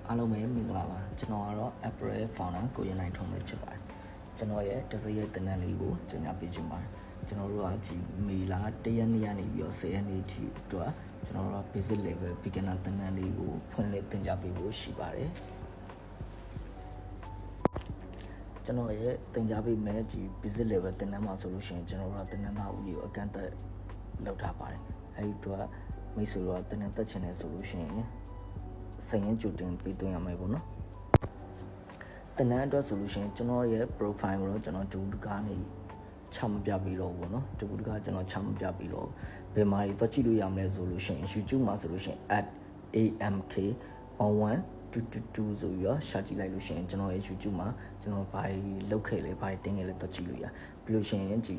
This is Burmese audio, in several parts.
အားလုံးပဲမင်္ဂလာပါကျွန်တော်ကတော့ April Founder ကိုရနိုင်ထုံးပဲဖြစ်ပါတယ်ကျွန်တော်ရဲ့တစ်စက်ရဲ့တင်နန်းလေးကိုကျွန်တော်ပြချင်ပါတယ်ကျွန်တော်တို့ကဒီမေလာ1ရက်နေ့ကနေပြီးတော့10ရက်နေ့ထိအတွက်ကျွန်တော်တို့ basic level beginner တင်နန်းလေးကိုဖွင့်လှစ်သင်ကြားပေးဖို့ရှိပါတယ်ကျွန်တော်ရဲ့သင်ကြားပေးမယ်ဒီ basic level တင်နန်းမှာဆိုလို့ရှိရင်ကျွန်တော်တို့ကတင်နန်းသားဦးရေကိုအကန့်အသတ်လောက်ထားပါတယ်အဲဒီအတွက်မိတ်ဆွေတို့ကတင်နန်းတက်ချင်တယ်ဆိုလို့ရှိရင်စိတ်ရင်းကြိုတင်ပေးသွင်းရမယ်ပေါ့နော်တနန်းအတွက်ဆိုလို့ရှိရင်ကျွန်တော်ရဲ့ profile ကိုတော့ကျွန်တော်ဒူတကားနေချမပြပြီးတော့ပေါ့နော်ဒူတကားကျွန်တော်ချမပြပြီးတော့ဘယ်မှာတော့ကြည့်လို့ရမလဲဆိုလို့ရှိရင် YouTube မှာဆိုလို့ရှိရင် @amk1122 ဆိုပြီးတော့ရှာကြည့်လိုက်လို့ရှိရင်ကျွန်တော်ရဲ့ YouTube မှာကျွန်တော်ဘာလောက်ခဲ့လဲဘာတင်ခဲ့လဲတော့ကြည့်လို့ရပြီးလို့ရှိရင်ဒီ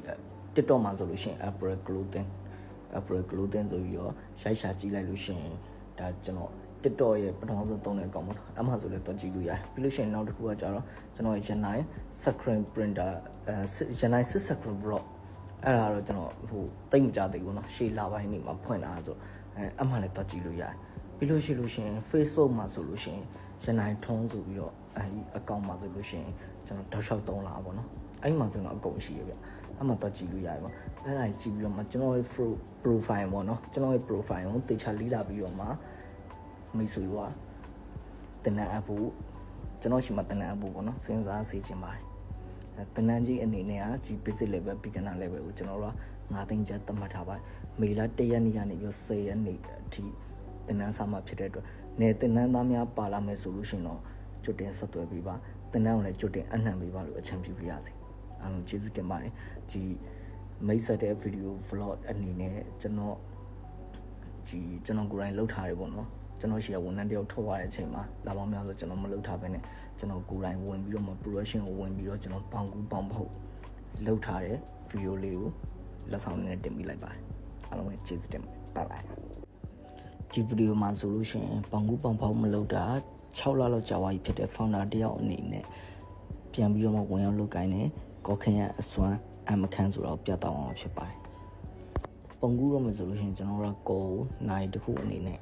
TikTok မှာဆိုလို့ရှိရင် April Clothing ဆိုပြီးတော့ရှာကြည့်လိုက်လို့ရှိရင်ဒါကျွန်တော်TikTok ရဲ့ပထမဆုံးသုံးတဲ့အကောင့်ပေါ့အမှဆိုလည်းတော့ကြည့်လို့ရတယ်ပြီးလို့ရှိရင်နောက်တစ်ခုကကျတော့ကျွန်တော်ရန်နိုင် screen printer ရန်နိုင် screen vlog အဲ့ဒါတော့ကျွန်တော်တိတ်မကြသေးဘူးเนาะရှေ့လာပိုင်းနေမှာဖွင့်လာဆိုအမှလည်းတော့ကြည့်လို့ရတယ်ပြီးလို့ရှိရင် Facebook မှာဆိုလို့ရှိရင်ရန်နိုင်ထုံးဆိုပြီးတော့အကောင့်မှာဆိုလို့ရှိရင်ကျွန်တော်တောက်လျှောက်သုံးလာပါတော့အဲ့မှာဆိုတော့အကုန်ရှိရဗျအမှတော့ကြည့်လို့ရတယ်ပေါ့အဲ့ဒါကြည့်ပြီးတော့မှကျွန်တော်ရဲ့ profile ပေါ့เนาะကျွန်တော်ရဲ့ profile ကိုတေချာလေးလာပြီးတော့မှမိတ်ဆွေကတနန်းအဖို့ကျွန်တော်ရှိမှတနန်းအဖို့ပေါ့နော်စဉ်းစားစေချင်ပါတယ်တနန်းကြီးအနေနဲ့ကဒီ basic level beginner level ကိုကျွန်တော်တို့က9သိန်းကျပ်သတ်မှတ်ထားပါတယ်မေလ1ရက်နေ့ကနေပြီး10ရက်နေ့အထိတနန်းစမှဖြစ်တဲ့အတွက်နေတနန်းသားများပါလာမယ်ဆိုလို့ရှိရင်တော့ကြိုတင်ဆက်သွယ်ပေးပါတနန်းကိုလည်းကြိုတင်အနှံ့ပေးပါလို့အချမ်းပြုပြရစီအားလုံးကျေးဇူးတင်ပါတယ်ဒီမိတ်ဆက်တဲ့ video vlog အနေနဲ့ကျွန်တော်ကိုယ်တိုင်လုပ်ထားတယ်ပေါ့နော်ကျွန်တော်ရှိရဝန်ထမ်းတယောက်ထုတ်ရတဲ့အချိန်မှာလာပေါင်းများဆိုကျွန်တော်မလုပ်ထားဘဲနဲ့ကျွန်တော်ကိုယ်တိုင်ဝင်ပြီးတော့မှ production ကိုဝင်ပြီးတော့ကျွန်တော်ပေါင်ဖို့လုပ်ထားတဲ့ video လေးကိုလက်ဆောင်နဲ့တင်ပေးလိုက်ပါတယ်အားလုံးပဲကျေးဇူးတင်ပါတယ်ဒီ video မှာဆိုလို့ရှိရင်ပေါင်ဖောက်မလုပ်တာ6လလောက်ကြာသွားပြီဖြစ်တဲ့ founder တယောက်အနေနဲ့ပြန်ပြီးတော့မှဝင်ရောက်လုပ်ကိုင်းနေကောခင်ရအစွမ်းအမခန်းဆိုတော့ပြတ်တောင်းအောင်ဖြစ်ပါတယ်ပုံကူတော့မယ်ဆိုလို့ရှိရင်ကျွန်တော်တို့ကိုနိုင်တစ်ခုအနေနဲ့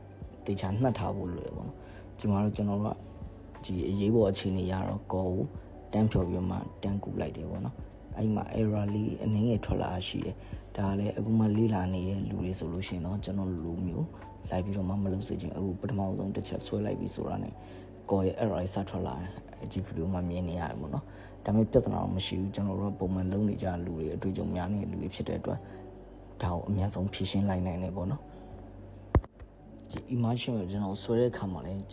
တေချာနှက်ထားဖို့လိုတယ်ပေါ့နော်ဒီမှာတော့ကျွန်တော်တို့ကဒီအရေးပေါ်အခြေအနေရတော့ကောကိုတန်းဖြော်ပြီးမှတန်းကူလိုက်တယ်ပေါ့နော်အဲ့မှာ error လေးအနည်းငယ်ထွက်လာရှိတယ်ဒါလည်းအခုမှလေးလာနေတဲ့လူတွေဆိုလို့ရှိရင်တော့ကျွန်တော်လိုမျိုးလိုက်ပြီးတော့မှမလုပ်စေချင်အခုပထမဆုံးတစ်ချက်ဆွဲလိုက်ပြီးဆိုတာ ਨੇ ကောရဲ့ error စထွက်လာတယ်ဒီ video မှာမြင်နေရတယ်ပေါ့နော်ဒါပေမဲ့ပြဿနာတော့မရှိဘူးကျွန်တော်တို့ပုံမှန်လုပ်နေကြလူတွေအတွေ့အကြုံများနေတဲ့လူတွေဖြစ်တဲ့အတွက်ဒါကိုအများဆုံးဖြည့်ရှင်းလိုက်နိုင်တယ်ပေါ့နော်ဒီ image ကိုကျွန်တော်ဆွဲတဲ့အခါမှာလည်း